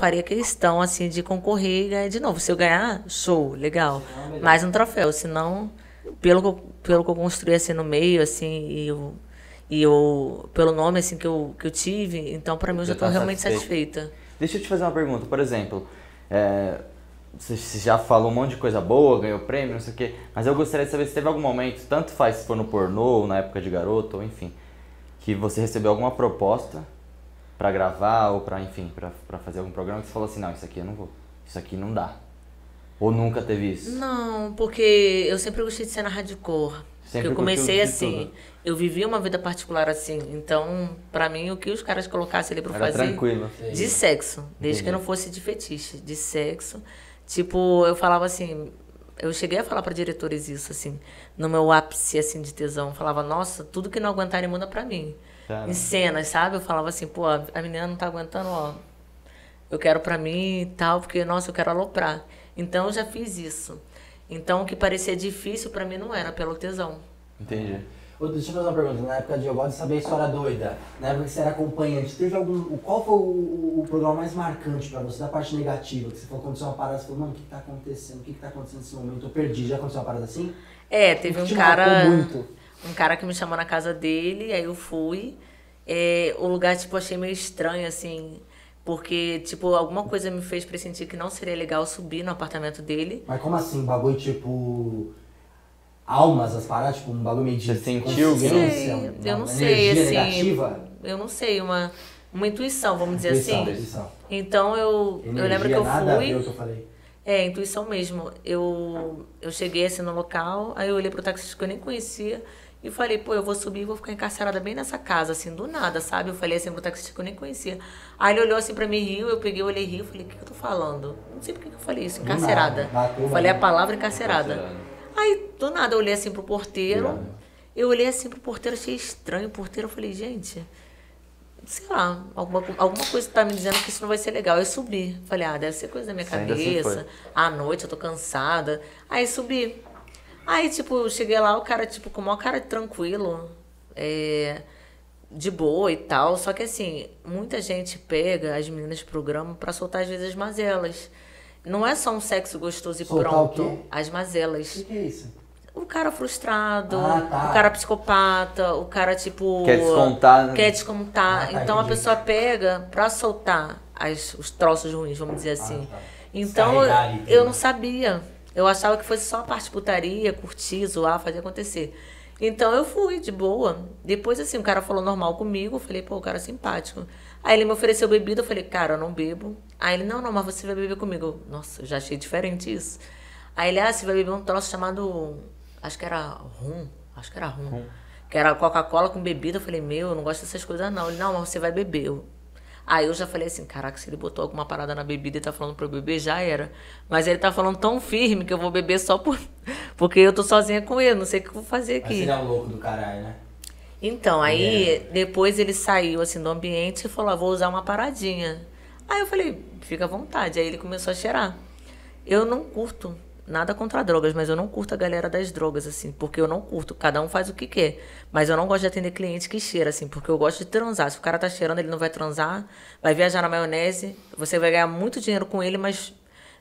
faria questão, assim, de concorrer e ganhar de novo. Se eu ganhar, show, legal. Mais um troféu. Senão, pelo que eu construí, assim, no meio, assim, pelo nome, assim, que eu tive, então, pra mim, eu já tô realmente satisfeita. Deixa eu te fazer uma pergunta. Por exemplo, você já falou um monte de coisa boa, ganhou prêmio, não sei o quê, mas eu gostaria de saber se teve algum momento, tanto faz se for no pornô, ou na época de garoto, ou enfim, que você recebeu alguma proposta pra gravar ou pra, enfim, pra fazer algum programa que você falou assim, não, isso aqui eu não vou, isso aqui não dá. Ou nunca teve isso? Não, porque eu sempre gostei de ser na hardcore. Porque eu comecei assim, eu vivi uma vida particular assim, então, pra mim, o que os caras colocassem ali pra Era fazer... tranquilo. De sexo, desde que não fosse de fetiche, de sexo. Tipo, eu falava assim, eu cheguei a falar pra diretores isso, assim, no meu ápice, assim, de tesão. Eu falava, nossa, tudo que não aguentarem muda pra mim. Caramba. Em cenas, sabe? Eu falava assim, pô, a menina não tá aguentando, ó, eu quero pra mim e tal, porque, nossa, eu quero aloprar. Então, eu já fiz isso. Então, o que parecia difícil pra mim não era pelo tesão. Entendi. Deixa eu fazer uma pergunta. Na época de Eu Gosto de Saber a História Doida, na época que você era acompanhante, teve algum... Qual foi o programa mais marcante pra você, da parte negativa? Que você falou, aconteceu uma parada, você falou, mano, o que tá acontecendo? O que tá acontecendo nesse momento? Eu perdi. Já aconteceu uma parada assim? Teve um cara... Um cara que me chamou na casa dele, aí eu fui. O lugar, tipo, achei meio estranho, assim... Porque, tipo, alguma coisa me fez pressentir que não seria legal subir no apartamento dele. Mas como assim? Bagulho, tipo... Almas, as paradas? Tipo, um bagulho meio de... Você sentiu? Eu não sei, assim... Negativa? Eu não sei, uma intuição, vamos dizer assim. Intuição. Então, eu lembro que eu nada fui... a ver o que eu falei. Intuição mesmo. Eu cheguei, assim, no local, aí eu olhei pro taxista que eu nem conhecia... E falei, pô, eu vou subir e vou ficar encarcerada bem nessa casa, assim, do nada, sabe? Eu falei assim pro taxista que eu nem conhecia. Aí ele olhou assim pra mim e riu, eu peguei, olhei e ri, eu falei, o que eu tô falando? Não sei por que eu falei isso, encarcerada. Eu falei a palavra encarcerada. Aí, do nada, eu olhei assim pro porteiro, achei estranho o porteiro, eu falei, gente, sei lá, alguma coisa tá me dizendo que isso não vai ser legal. Eu subi, falei, deve ser coisa da minha cabeça, à noite eu tô cansada. Aí subi. Aí, tipo, eu cheguei lá, o cara, tipo, com o maior cara tranquilo, de boa e tal. Só que, assim, muita gente pega as meninas de programa pra soltar, às vezes, as mazelas. Não é só um sexo gostoso e soltar pronto. O quê? As mazelas. O que é isso? O cara frustrado, tá. o cara psicopata, o cara, tipo... Quer descontar, né? Quer descontar. Então, entendi. a pessoa pega pra soltar os troços ruins, vamos dizer assim. Tá. Então, Descarregar ali, eu né? não sabia. Eu achava que fosse só a parte putaria, curtir, zoar, fazer acontecer. Então eu fui, de boa. Depois, assim, o cara falou normal comigo. Eu falei, pô, o cara é simpático. Aí ele me ofereceu bebida. Eu falei, cara, eu não bebo. Aí ele, não, mas você vai beber comigo. Eu, nossa, eu já achei diferente isso. Aí ele, você vai beber um troço chamado... Acho que era rum. Que era Coca-Cola com bebida. Eu falei, eu não gosto dessas coisas não. Ele, não, mas você vai beber. Aí eu já falei assim, caraca, se ele botou alguma parada na bebida e tá falando pra eu beber, já era. Mas ele tá falando tão firme que eu vou beber só porque eu tô sozinha com ele, não sei o que eu vou fazer aqui. Mas ele é um louco do caralho, né? Então, aí depois ele saiu assim do ambiente e falou, vou usar uma paradinha. Aí eu falei, fica à vontade. Aí ele começou a cheirar. Eu não curto nada contra drogas, mas eu não curto a galera das drogas, assim, porque eu não curto. Cada um faz o que quer. Mas eu não gosto de atender cliente que cheira, assim, porque eu gosto de transar. Se o cara tá cheirando, ele não vai transar, vai viajar na maionese, você vai ganhar muito dinheiro com ele, mas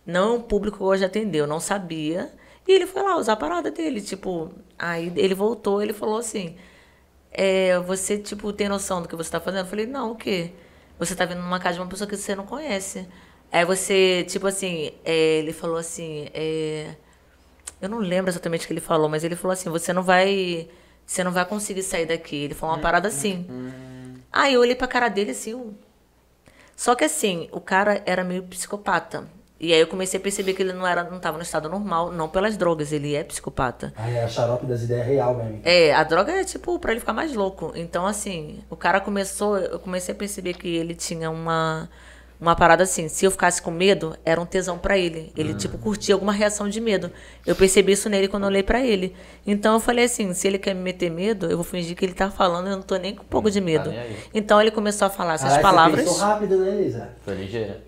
não é um público que eu gosto de atender. Eu não sabia. E ele foi lá usar a parada dele, tipo... Aí ele voltou, ele falou assim... você, tipo, tem noção do que você tá fazendo? Eu falei, não, o quê? Você tá vindo numa casa de uma pessoa que você não conhece. Aí você, tipo assim, ele falou assim, eu não lembro exatamente o que ele falou, mas ele falou assim, você não vai conseguir sair daqui. Ele falou uma parada assim. Aí eu olhei pra cara dele assim, Só que assim, o cara era meio psicopata. E aí eu comecei a perceber que ele não tava no estado normal, não pelas drogas, ele é psicopata. É a xarope das ideias real, mesmo. A droga é tipo pra ele ficar mais louco. Então assim, eu comecei a perceber que ele tinha uma parada assim, se eu ficasse com medo, era um tesão pra ele. Ele, tipo, curtia alguma reação de medo. Eu percebi isso nele quando eu olhei pra ele. Então eu falei assim, se ele quer me meter medo, eu vou fingir que ele tá falando e eu não tô nem com um pouco de medo. Então ele começou a falar essas palavras. Você pensou rápido, né, Elisa? Foi ligeira.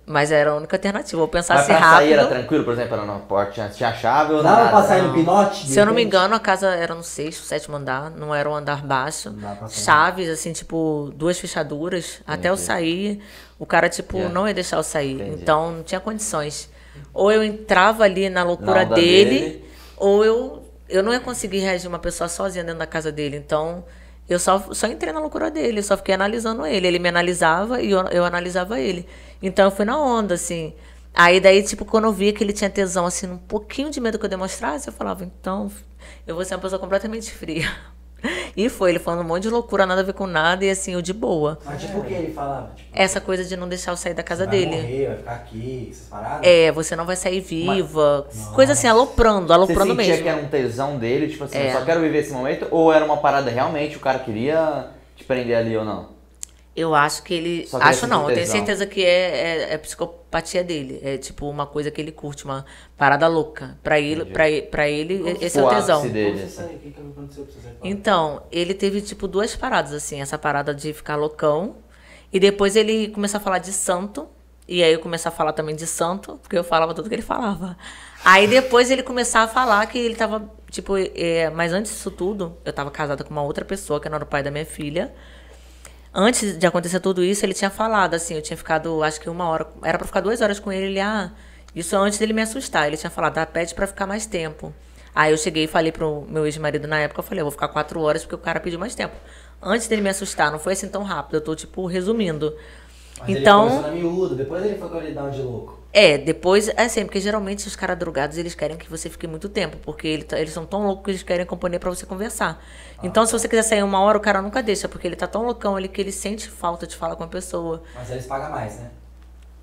Mas era a única alternativa. Eu Mas pensasse pra sair era rápido. tranquilo, por exemplo, era na porta, tinha chave ou Dava nada? pra sair no pinote? Se eu não me engano, a casa era no 6º, 7º andar, não era um andar baixo. Não dá pra sair. Chaves, assim, tipo, 2 fechaduras. Até eu sair, o cara, tipo, Yeah. não ia deixar eu sair. Entendi. Então, não tinha condições. Ou eu entrava ali na loucura onda dele, dele. ou eu não ia conseguir reagir uma pessoa sozinha dentro da casa dele. Então, eu só entrei na loucura dele, eu só fiquei analisando ele. Ele me analisava e eu analisava ele. Então, eu fui na onda, assim. Aí, daí, tipo, quando eu via que ele tinha tesão, assim, um pouquinho de medo que eu demonstrasse, eu falava, então, eu vou ser uma pessoa completamente fria. E foi, ele falando um monte de loucura, nada a ver com nada, e assim, eu de boa. Mas tipo o que ele falava? Tipo, Essa coisa de não deixar eu sair da casa vai dele. morrer, vai ficar aqui, essas paradas? É, você não vai sair viva. Coisa assim, aloprando Você sentia mesmo. que era um tesão dele, tipo assim, É. eu só quero viver esse momento? Ou era uma parada realmente, o cara queria te prender ali ou não? Eu acho que ele. Só queria Acho não, sentir eu tenho tesão. certeza que é psicopatia dele. É tipo uma coisa que ele curte, uma parada louca. Pra ele, pra ele esse é o O tesão. ápice dele. Como você saiu? O que aconteceu pra você sair? Então, ele teve, tipo, 2 paradas, assim. Essa parada de ficar loucão. E depois ele começou a falar de santo. E aí eu comecei a falar também de santo, porque eu falava tudo que ele falava. Aí depois ele começou a falar que ele tava, tipo... mas antes disso tudo, eu tava casada com uma outra pessoa, que era o pai da minha filha. Antes de acontecer tudo isso, ele tinha falado, assim, eu tinha ficado, acho que 1 hora... Era pra ficar 2 horas com ele, isso antes dele me assustar. Ele tinha falado, pede pra ficar mais tempo. Aí eu cheguei e falei pro meu ex-marido na época, eu falei, eu vou ficar 4 horas porque o cara pediu mais tempo. Antes dele me assustar, não foi assim tão rápido, eu tô, tipo, resumindo. Mas ele Então, começou na miúdo, depois ele foi com ele dar um de louco. depois, assim, porque geralmente os caras drogados, eles querem que você fique muito tempo, porque eles são tão loucos que eles querem companhia pra você conversar. Então, se você quiser sair 1 hora, o cara nunca deixa, porque ele tá tão loucão ali que ele sente falta de falar com a pessoa. Mas eles pagam mais, né?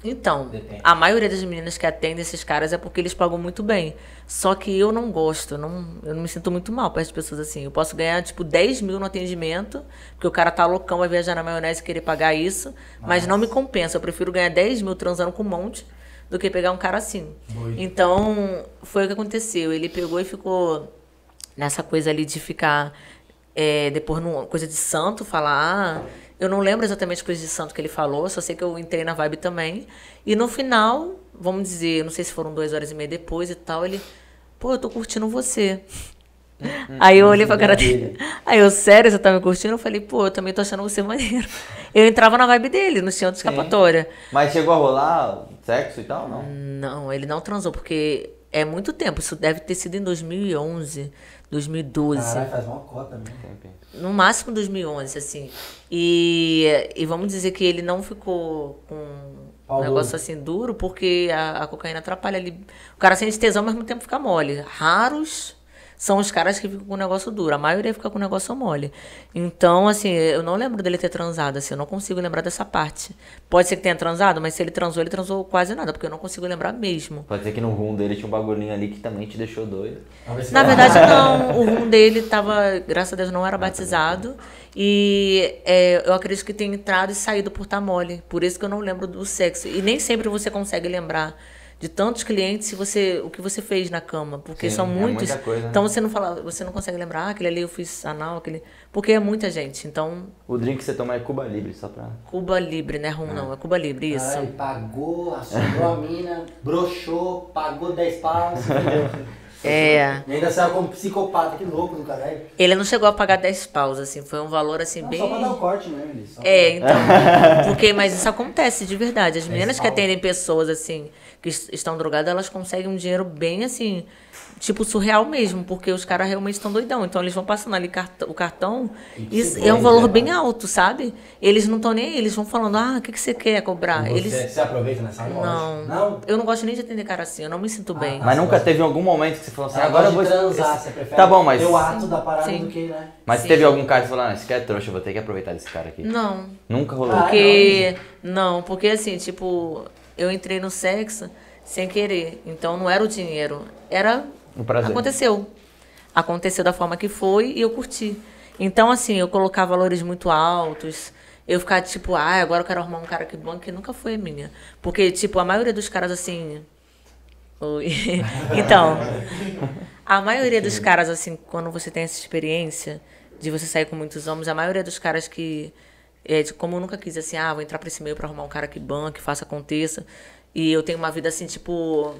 Então, Depende. a maioria das meninas que atendem esses caras é porque eles pagam muito bem. Só que eu não gosto, eu não me sinto muito mal perto de pessoas assim. Eu posso ganhar, tipo, 10 mil no atendimento, porque o cara tá loucão, vai viajar na maionese e querer pagar isso, mas não me compensa. Eu prefiro ganhar 10 mil transando com um monte do que pegar um cara assim. Doido. Então, foi o que aconteceu. Ele pegou e ficou nessa coisa ali de ficar, depois numa coisa de santo, falar... Eu não lembro exatamente coisa de santo que ele falou, só sei que eu entrei na vibe também. E no final, vamos dizer, não sei se foram 2 horas e meia depois e tal, ele... Pô, eu tô curtindo você. Aí eu olhei pra cara dele. Aí eu, sério, você tá me curtindo? Eu falei, pô, eu também tô achando você maneiro. Eu entrava na vibe dele, não tinha outra escapatória. Mas chegou a rolar sexo e tal, não? Não, ele não transou, porque é muito tempo. Isso deve ter sido em 2011, 2012. Caralho, faz uma cota mesmo. No máximo 2011, assim. E vamos dizer que ele não ficou com Pau um negócio duro. assim duro, porque a cocaína atrapalha ali. O cara sente tesão, mas ao mesmo tempo fica mole. Raros são os caras que ficam com o negócio duro. A maioria fica com o negócio mole. Então, assim, eu não lembro dele ter transado, assim. Eu não consigo lembrar dessa parte. Pode ser que tenha transado, mas se ele transou quase nada, porque eu não consigo lembrar mesmo. Pode ser que no rum dele tinha um bagulhinho ali que também te deixou doido. Vamos ver se Na vai- verdade, não. O rum dele tava, graças a Deus, não era batizado. E eu acredito que tem entrado e saído por tá mole. Por isso que eu não lembro do sexo. E nem sempre você consegue lembrar de tantos clientes o que você fez na cama. Porque Sim, são é muitos. muita coisa, né? Então você não consegue lembrar, aquele ali eu fiz anal, aquele. Porque é muita gente. Então, O drink que você toma é Cuba Libre, só pra... Cuba Libre, né? Rum não, é Cuba Libre, isso. Caralho, pagou, assombrou a mina, broxou, pagou 10 paus, entendeu? É. E ainda saiu como psicopata, que louco do caralho. Ele não chegou a pagar 10 paus, assim. Foi um valor, assim, Não, bem... só pra dar o corte mesmo, ele. Só Então, mas isso acontece de verdade. As meninas que atendem pessoas, assim, que estão drogadas, elas conseguem um dinheiro bem, assim, tipo, surreal mesmo, porque os caras realmente estão doidão. Então, eles vão passando ali o cartão e é um valor bem alto, sabe? Eles não estão nem aí, eles vão falando, o que você quer cobrar? Você, Eles... você aproveita nessa loja? Não, Não? eu não gosto nem de atender cara assim, eu não me sinto bem. tá. Mas nunca teve algum momento que você falou assim, Você agora eu gosta vou... de transar, você prefere Tá bom, mas... ter o ato da parada Sim. do que, né? Mas Sim. teve algum cara que falou, esse cara é trouxa, eu vou ter que aproveitar desse cara aqui. Não, Nunca rolou. porque assim, tipo, eu entrei no sexo sem querer, então não era o dinheiro, era... Um prazer. Aconteceu da forma que foi e eu curti. Então, assim, eu colocar valores muito altos, eu ficar tipo, agora eu quero arrumar um cara que bom, que nunca foi minha. Porque, tipo, a maioria dos caras, assim... Oi. Então, a maioria dos caras, assim, quando você tem essa experiência de você sair com muitos homens, a maioria dos caras que Como eu nunca quis, assim, vou entrar pra esse meio pra arrumar um cara que banque, faça, aconteça. E eu tenho uma vida, assim, tipo,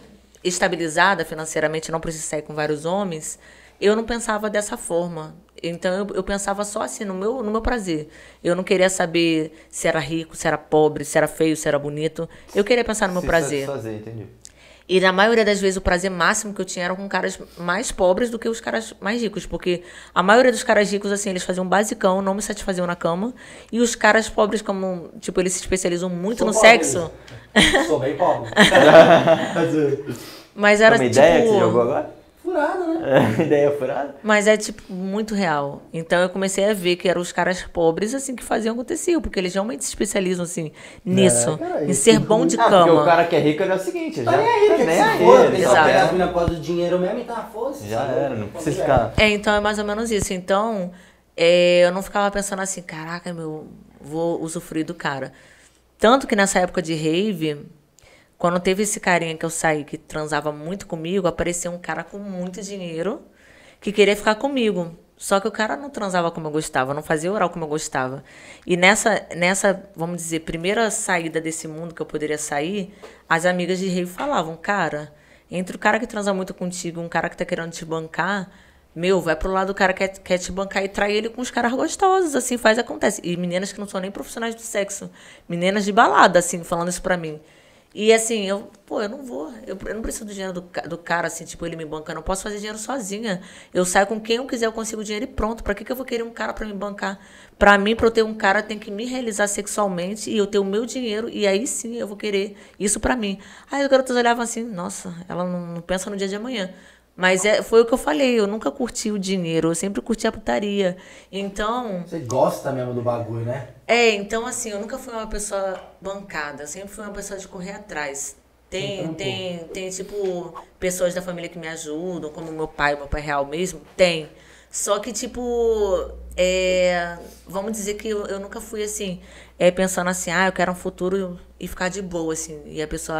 estabilizada financeiramente, não preciso sair com vários homens. Eu não pensava dessa forma. Então, eu pensava só assim, no meu prazer. Eu não queria saber se era rico, se era pobre, se era feio, se era bonito. Eu queria pensar no meu prazer. Satisfazer, entendi. E na maioria das vezes o prazer máximo que eu tinha era com caras mais pobres do que os caras mais ricos. Porque a maioria dos caras ricos, assim, eles faziam basicão, não me satisfaziam na cama. E os caras pobres, como, tipo, eles se especializam muito Sou no pobre. sexo. Sou bem pobre. Mas era, Uma tipo... ideia que você jogou agora? Furado, né? Ideia furada? Mas é, tipo, muito real. Então eu comecei a ver que eram os caras pobres, assim, que faziam acontecer. Porque eles realmente se especializam, assim, nisso. cara, em isso ser tudo- bom de Porque cama. o cara que é rico, ele é o seguinte, já Tá nem aí, tá quer que nem se aí, foda. ele Ele só só Exato. pega quer- as minas por causa do dinheiro mesmo e tá, foda-se. Já sabe? era, não precisa ficar... Então é mais ou menos isso. Então, eu não ficava pensando assim, caraca, vou usufruir do cara. Tanto que nessa época de rave, quando teve esse carinha que eu saí, que transava muito comigo, apareceu um cara com muito dinheiro que queria ficar comigo. Só que o cara não transava como eu gostava, não fazia oral como eu gostava. E nessa, vamos dizer, primeira saída desse mundo que eu poderia sair, as amigas de rave falavam, cara, entre o cara que transa muito contigo e um cara que tá querendo te bancar, vai pro lado do cara que quer te bancar e trai ele com os caras gostosos, assim, acontece. E meninas que não são nem profissionais do sexo, meninas de balada, assim, falando isso pra mim. E assim, eu não vou, eu não preciso do dinheiro do cara, assim, tipo, ele me banca, eu não posso fazer dinheiro sozinha. Eu saio com quem eu quiser, eu consigo dinheiro e pronto. Pra que eu vou querer um cara pra me bancar? Pra mim, pra eu ter um cara, tem que me realizar sexualmente e eu ter o meu dinheiro, e aí sim eu vou querer isso pra mim. Aí os garotos olhavam assim, nossa, ela não pensa no dia de amanhã. Mas foi o que eu falei, eu nunca curti o dinheiro, eu sempre curti a putaria. Então, Você gosta mesmo do bagulho, né? então assim, eu nunca fui uma pessoa bancada, eu sempre fui uma pessoa de correr atrás. Tem tipo, pessoas da família que me ajudam, como meu pai real mesmo, tem. Só que, tipo, vamos dizer que eu nunca fui assim, pensando assim, eu quero um futuro e ficar de boa, assim, e a pessoa